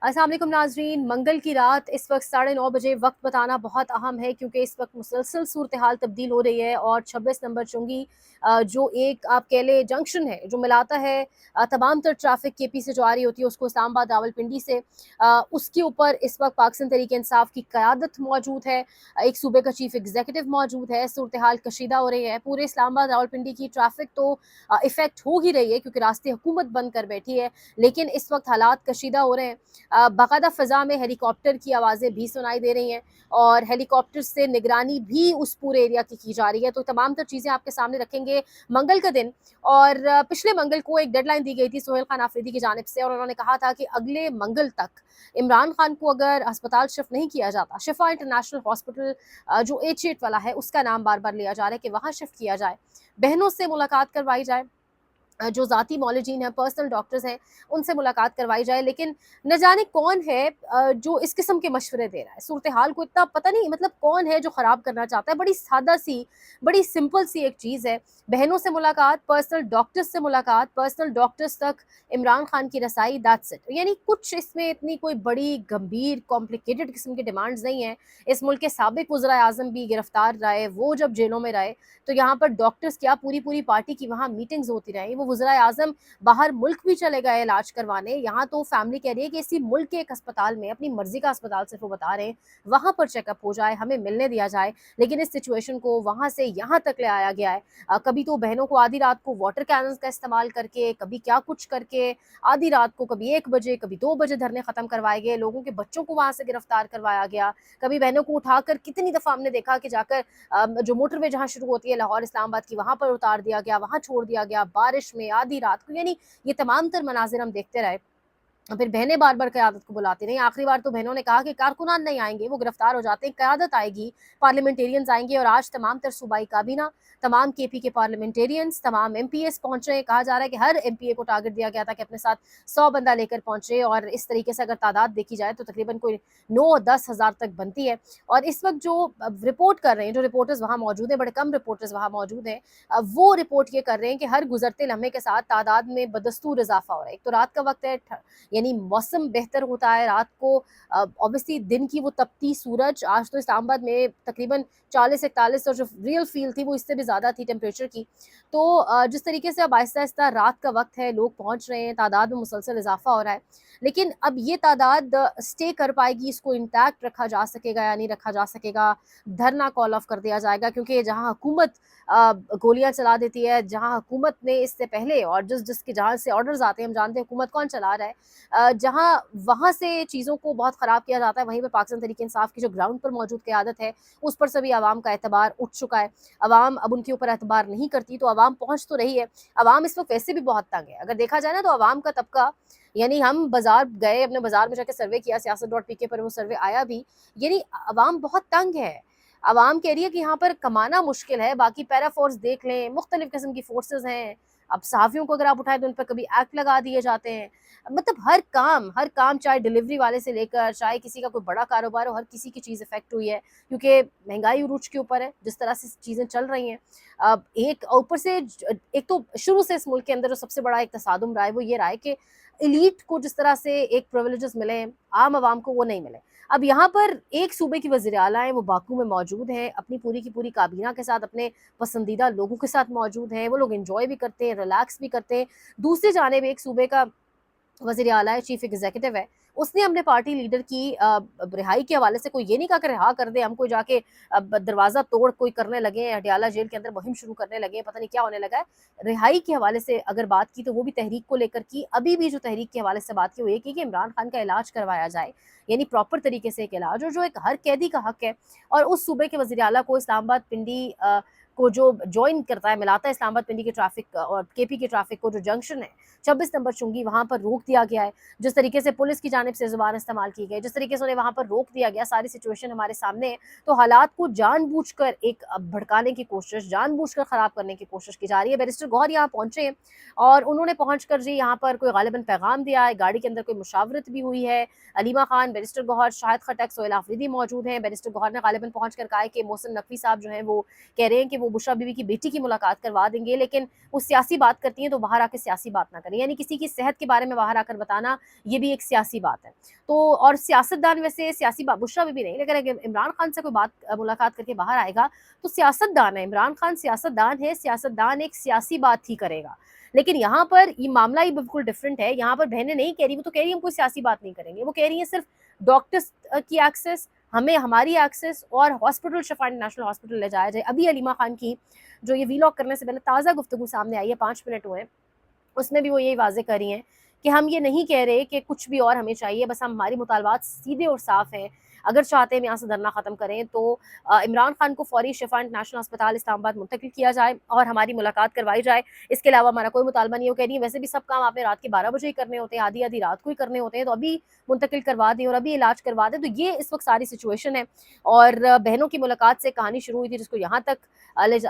अस्सलाम वालेकुम नाजरीन। मंगल की रात इस वक्त 9:30 बजे वक्त बताना बहुत अहम है क्योंकि इस वक्त मुसलसल सूरत हाल तब्दील हो रही है और 26 नंबर चुंगी जो एक आप कह ले जंक्शन है जो मिलाता है तमाम तर ट्रैफिक के पी से जो आ रही होती है उसको इस्लामाबाद रावलपिंडी से, उसके ऊपर इस वक्त पाकिस्तान तहरीक इंसाफ की क़यादत मौजूद है। एक सूबे का चीफ एग्जीक्यूटिव मौजूद है। सूरत हाल कशीदा हो रही है। पूरे इस्लामाबाद रावलपिंडी की ट्रैफिक तो इफेक्ट हो ही रही है क्योंकि रास्ते हुकूमत बंद कर बैठी है, लेकिन इस वक्त हालात कशीदा हो रहे हैं। बाकायदा फ़ज़ा में हेलीकॉप्टर की आवाज़ें भी सुनाई दे रही हैं और हेलीकॉप्टर से निगरानी भी उस पूरे एरिया की जा रही है। तो तमाम तर चीज़ें आपके सामने रखेंगे मंगल का दिन। और पिछले मंगल को एक डेडलाइन दी गई थी सोहेल खान आफरीदी की जानिब से और उन्होंने कहा था कि अगले मंगल तक इमरान खान को अगर अस्पताल शिफ्ट नहीं किया जाता, शिफा इंटरनेशनल हॉस्पिटल जो H8 वाला है उसका नाम बार बार लिया जा रहा है कि वहाँ शिफ्ट किया जाए, बहनों से मुलाकात करवाई जाए, जो ज़ाती मौलजीन हैं, पर्सनल डॉक्टर्स हैं, उनसे मुलाकात करवाई जाए। लेकिन न जाने कौन है जो इस किस्म के मशवरे दे रहा है। सूरत हाल को इतना पता नहीं, मतलब कौन है जो ख़राब करना चाहता है। बड़ी सादा सी, बड़ी सिंपल सी एक चीज़ है। बहनों से मुलाकात, पर्सनल डॉक्टर्स से मुलाकात, पर्सनल डॉक्टर्स तक इमरान खान की रसाई, दैट्स इट। यानी कुछ इसमें इतनी कोई बड़ी गंभीर कॉम्प्लिकेटेड किस्म की डिमांड्स नहीं है। इस मुल्क के साबिक वज़ीर आज़म भी गिरफ्तार रहे, वो जब जेलों में रहे तो यहाँ पर डॉक्टर्स क्या पूरी पूरी पार्टी की वहाँ मीटिंग्स होती रही। वो वज़ीर आज़म बाहर मुल्क भी चले गए इलाज करवाने। यहाँ तो फैमिली कह रही है कि इसी मुल्क के एक अस्पताल में, अपनी मर्जी का अस्पताल सिर्फ वो बता रहे हैं, वहाँ पर चेकअप हो जाए, हमें मिलने दिया जाए। लेकिन इस सिचुएशन को वहाँ से यहाँ तक ले आया गया है। कभी तो बहनों को आधी रात को वाटर कैनन्स का इस्तेमाल करके, कभी क्या कुछ करके, आधी रात को कभी 1 बजे, कभी 2 बजे धरने ख़त्म करवाए गए। लोगों के बच्चों को वहाँ से गिरफ्तार करवाया गया। कभी बहनों को उठाकर, कितनी दफ़ा हमने देखा कि जाकर जो मोटरवे जहाँ शुरू होती है लाहौर इस्लामाबाद की, वहाँ पर उतार दिया गया, वहाँ छोड़ दिया गया, बारिश में आधी रात को। यानी ये तमाम तर मनाज़िर हम देखते रहे। फिर बहनें बार-बार क़यादत को बुलाती रहीं। आखिरी बार तो बहनों ने कहा कि कारकुनान नहीं आएँगे, वो गिरफ्तार हो जाते हैं, क़यादत आएगी, पार्लियामेंटेरियंस आएँगे। और आज तमाम तर सूबाई काबीना, तमाम केपी के पार्लियामेंटेरियंस, तमाम एमपीएस पहुँच रहे हैं। कहा जा रहा है कि हर एमपीए को टारगेट दिया गया था कि अपने साथ 100 बंदा लेकर पहुँचे और इस तरीके से अगर तादाद देखी जाए तो तकरीबन कोई 9-10 हज़ार तक बनती है। और इस वक़्त जो रिपोर्ट कर रहे हैं, जो रिपोर्टर्स वहाँ मौजूद हैं, बड़े कम रिपोर्टर्स वहाँ मौजूद हैं, वो रिपोर्ट ये कर रहे हैं कि हर गुज़रते लम्हे के साथ तादाद में बदस्तूर इज़ाफ़ा हो रहा है। एक तो रात का वक़्त है, यानी मौसम बेहतर होता है रात को। ऑब्वियसली दिन की वो तपती सूरज, आज तो इस्लामाबाद में तकरीबन 40-41 और जो रियल फील थी वो इससे भी ज़्यादा थी टेम्परेचर की। तो जिस तरीके से अब आहिस्ता-आहिस्ता रात का वक़्त है, लोग पहुँच रहे हैं, तादाद में मुसलसल इज़ाफ़ा हो रहा है। लेकिन अब ये तादाद स्टे कर पाएगी, इसको इंटैक्ट रखा जा सकेगा या नहीं रखा जा सकेगा, धरना कॉल ऑफ कर दिया जाएगा। क्योंकि जहाँ हुकूमत गोलियाँ चला देती है, जहाँ हुकूमत ने इससे पहले और जिसके जहाँ से ऑर्डर्स आते हैं, हम जानते हैं हुकूमत कौन चला रहा है, जहाँ वहाँ से चीज़ों को बहुत ख़राब किया जाता है, वहीं पर पाकिस्तान तहरीक इंसाफ की जो ग्राउंड पर मौजूद क़यादत है, उस पर सभी आवाम का एतबार उठ चुका है। आवाम अब उनके ऊपर एतबार नहीं करती, तो आवाम पहुँच तो रही है। आवाम इस वक़्त वैसे भी बहुत तंग है। अगर देखा जाए ना तो आवाम का तबका, यानी हम बाज़ार गए, अपने बाज़ार में जाके सर्वे किया, सियासत.pk पर वो सर्वे आया भी, यानी आवाम बहुत तंग है। आवाम कह रही है कि यहाँ पर कमाना मुश्किल है, बाकी पैरा फ़ोर्स देख लें, मुख्तलिफ़ किस्म की फ़ोर्सेस हैं। अब सहाफ़ियों को अगर आप उठाएँ तो उन पर कभी एक्ट लगा दिए जाते हैं। मतलब हर काम चाहे डिलीवरी वाले से लेकर, चाहे किसी का कोई बड़ा कारोबार हो, हर किसी की चीज़ इफ़ेक्ट हुई है क्योंकि महँगाई उरूज के ऊपर है, जिस तरह से चीज़ें चल रही हैं। अब एक ऊपर से एक तो शुरू से इस मुल्क के अंदर जो सबसे बड़ा एक तसादुम रहा है, वो ये रहा है कि एलीट को जिस तरह से एक प्रिविलेजेस मिले हैं, आम आवाम को वो नहीं मिले। अब यहाँ पर एक सूबे की वज़ीर आला हैं, वो बाकू में मौजूद हैं, अपनी पूरी की पूरी काबीना के साथ, अपने पसंदीदा लोगों के साथ मौजूद हैं, वो लोग एन्जॉय भी करते हैं, रिलैक्स भी करते हैं। दूसरी जानिब एक सूबे का वज़ीर आला है, चीफ एग्जीक्यूटिव है, उसने अपने पार्टी लीडर की रिहाई के हवाले से कोई ये नहीं कहा कि रिहा कर दें, हम कोई जाके दरवाज़ा तोड़ कोई करने लगे हैं, हटियाला जेल के अंदर मुहिम शुरू करने लगे हैं, पता नहीं क्या होने लगा है। रिहाई के हवाले से अगर बात की तो वो भी तहरीक को लेकर की। अभी भी जो तहरीक के हवाले से बात की वो ये की कि इमरान खान का इलाज करवाया जाए, यानी प्रॉपर तरीके से एक इलाज, और जो एक हर कैदी का हक है। और उस सूबे के वज़ीर आला को इस्लामाबाद पिंडी को जो जॉइन करता है, मिलाता है इस्लामाबाद पिंडी के ट्रैफिक और केपी के ट्रैफिक को, जो जंक्शन है 26 नंबर चुंगी, वहाँ पर रोक दिया गया है। जिस तरीके से पुलिस की जानिब से ज़ुबान इस्तेमाल की गई, जिस तरीके से उन्हें वहाँ पर रोक दिया गया, सारी सिचुएशन हमारे सामने है। तो हालात को जानबूझकर एक भड़काने की कोशिश, जानबूझकर ख़राब करने की कोशिश की जा रही है। बैरिस्टर गौहर यहाँ पहुँचे हैं और उन्होंने पहुँचकर जी यहाँ पर कोई ग़ालिबन पैगाम दिया है, गाड़ी के अंदर कोई मुशावरत भी हुई है। अलीमा खान, बैरिस्टर गौहर, शाहिद खटक, सोहेल आफरीदी मौजूद हैं। बैरिस्टर गौहर ने ग़ालिबन पहुँचकर कहा है कि मोहसिन नकवी साहब जो हैं वो कह रहे हैं कि وہ بشرا बीबी की बेटी की मुलाकात करवा देंगे, लेकिन वो सियासी बात करती हैं तो बाहर आके सियासी बात ना करें, यानी किसी की सेहत के बारे में बाहर आकर बताना ये भी एक सियासी बात है। तो और सियासतदान वैसे सियासी बात बुशरा बीबी नहीं, लेकिन अगर इमरान खान से कोई बात मुलाकात करके बाहर आएगा तो सियासतदान है, इमरान खान सियासतदान है, सियासतदान एक सियासी बात ही करेगा। लेकिन यहाँ पर ये मामला ही बिल्कुल डिफरेंट है, यहाँ पर बहनें नहीं कह रही, वो तो कह रही है हम कोई सियासी बात नहीं करेंगे, वो कह रही है सिर्फ डॉक्टर्स की एक्सेस, हमें हमारी एक्सेस और हॉस्पिटल शिफा इंटरनेशनल हॉस्पिटल ले जाया जाए। अभी हलीमा खान की जो ये वीलॉग करने से पहले ताज़ा गुफ्तगू सामने आई है, 5 मिनट हुए हैं, उसमें भी वो यही वाज़ेह कर रही हैं कि हम ये नहीं कह रहे कि कुछ भी और हमें चाहिए, बस हमारी मुतालबात सीधे और साफ़ हैं। अगर चाहते हैं हम यहाँ से धरना ख़त्म करें तो इमरान खान को फ़ौरी शिफा इंटरनेशनल अस्पताल इस्लामाबाद मुंतकिल किया जाए और हमारी मुलाकात करवाई जाए। इसके अलावा हमारा कोई मुतालबा नहीं है। वो कह रही है वैसे भी सब काम आपने रात के 12 बजे ही करने होते हैं, आधी-आधी रात को ही करने होते हैं, तो अभी मुंतकिल करवा दें और अभी इलाज करवा दें। तो ये इस वक्त सारी सिचुएशन है और बहनों की मुलाकात से कहानी शुरू हुई थी जिसको यहाँ तक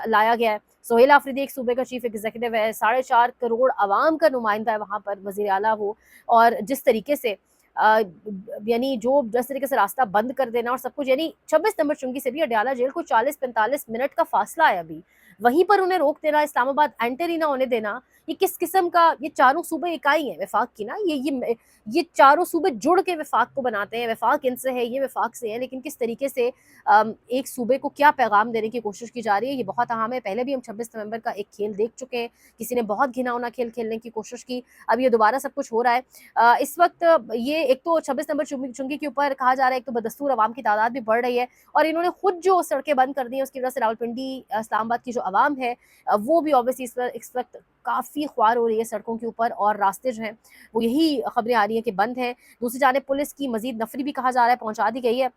लाया गया है। सोहेल आफरीदी एक सूबे का चीफ एग्जीक्यूटिव है, 4.5 करोड़ आवाम का नुमाइंदा है वहाँ पर, वज़ीर आला वो, और जिस तरीके से यानी जो जिस तरीके से रास्ता बंद कर देना और सब कुछ, यानी 26 नंबर चुंगी से भी अडयाला जेल को 40-45 मिनट का फासला है अभी, वहीं पर उन्हें रोक देना, इस्लामाबाद एंटर ही ना होने देना, ये किस किस्म का, ये चारों सूबे इकाई हैं वफाक की ना, ये चारों सूबे जुड़ के वफाक को बनाते हैं, वफाक इनसे है, ये वफाक से है, लेकिन किस तरीके से एक सूबे को क्या पैगाम देने की कोशिश की जा रही है ये बहुत अहम है। पहले भी हम 26 नवंबर का एक खेल देख चुके हैं, किसी ने बहुत घिनौना खेल खेलने की कोशिश की, अब ये दोबारा सब कुछ हो रहा है। इस वक्त ये एक तो 26 नंबर चुंगी के ऊपर कहा जा रहा है, एक तो बदस्तूर अवाम की तादाद भी बढ़ रही है और इन्होंने खुद जो सड़कें बंद कर दी हैं उसकी वजह से रावलपिंडी इस्लामाबाद की जो आवाम है वो भी ऑब्वियसली इस वक्त काफ़ी ख्वार हो रही है सड़कों के ऊपर, और रास्ते जो हैं वो यही खबरें आ रही हैं कि बंद हैं। दूसरी जानिब पुलिस की मजीद नफरी भी कहा जा रहा है पहुंचा दी गई है,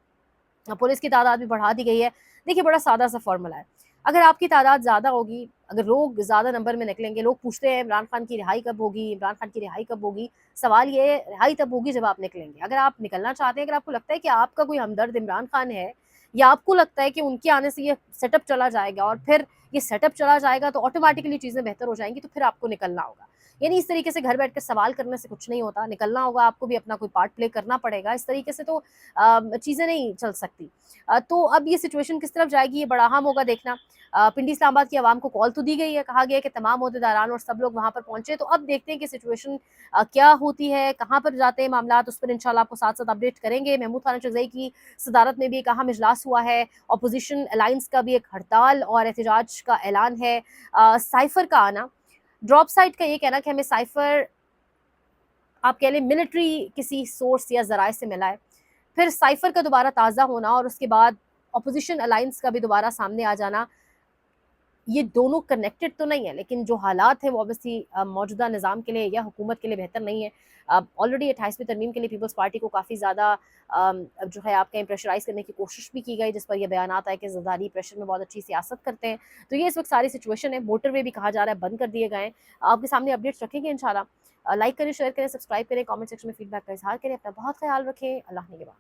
पुलिस की तादाद भी बढ़ा दी गई है। देखिए बड़ा सादा सा फॉर्मूला है, अगर आपकी तादाद ज़्यादा होगी, अगर लोग ज़्यादा नंबर में निकलेंगे, लोग पूछते हैं इमरान खान की रिहाई कब होगी, इमरान खान की रिहाई कब होगी, सवाल ये है रिहाई तब होगी जब आप निकलेंगे। अगर आप निकलना चाहते हैं, अगर आपको लगता है कि आपका कोई हमदर्द इमरान खान है या आपको लगता है कि उनके आने से ये सेटअप चला जाएगा और फिर ये सेटअप चला जाएगा तो ऑटोमेटिकली चीज़ें बेहतर हो जाएंगी, तो फिर आपको निकलना होगा। यानी इस तरीके से घर बैठ कर सवाल करने से कुछ नहीं होता, निकलना होगा, आपको भी अपना कोई पार्ट प्ले करना पड़ेगा। इस तरीके से तो चीज़ें नहीं चल सकती। तो अब ये सिचुएशन किस तरफ जाएगी ये बड़ा अहम होगा देखना। पिंडी इस्लामाबाद की आवाम को कॉल तो दी गई है, कहा गया है कि तमाम ओहदेदारान और सब लोग वहाँ पर पहुँचे, तो अब देखते हैं कि सिचुएशन क्या होती है, कहाँ पर जाते हैं मामलात, उस पर इंशाल्लाह आपको साथ साथ अपडेट करेंगे। महमूद खान चौधरी की सदारत में भी एक अहम इजलास हुआ है, अपोजिशन अलायंस का भी एक हड़ताल और एहतजाज का ऐलान है। साइफर का आना, ड्रॉप साइट का ये कहना कि हमें साइफर आप कह लें मिलिट्री किसी सोर्स या ज़राए से मिला है, फिर साइफर का दोबारा ताज़ा होना और उसके बाद अपोजिशन अलायंस का भी दोबारा सामने आ जाना, ये दोनों कनेक्टेड तो नहीं है, लेकिन जो हालात हैं वो ऑब्वियसली मौजूदा निज़ाम के लिए या हुकूमत के लिए बेहतर नहीं है। ऑलरेडी 28वीं तरमीम के लिए पीपल्स पार्टी को काफ़ी ज़्यादा जो है आप कहें प्रेशराइज़ करने की कोशिश भी की गई, जिस पर यह बयानात आए कि ज़रदारी प्रेशर में बहुत अच्छी सियासत करते हैं। तो ये इस वक्त सारी सिचुएशन है। मोटरवे भी कहा जा रहा है बंद कर दिए गए हैं। आपके सामने अपडेट्स रखेंगे इंशाल्लाह। लाइक करें, शेयर करें, सब्सक्राइब करें, कमेंट सेक्शन में फीडबैक का इजहार करें। अपना बहुत ख्याल रखें। अल्लाह निगहबान।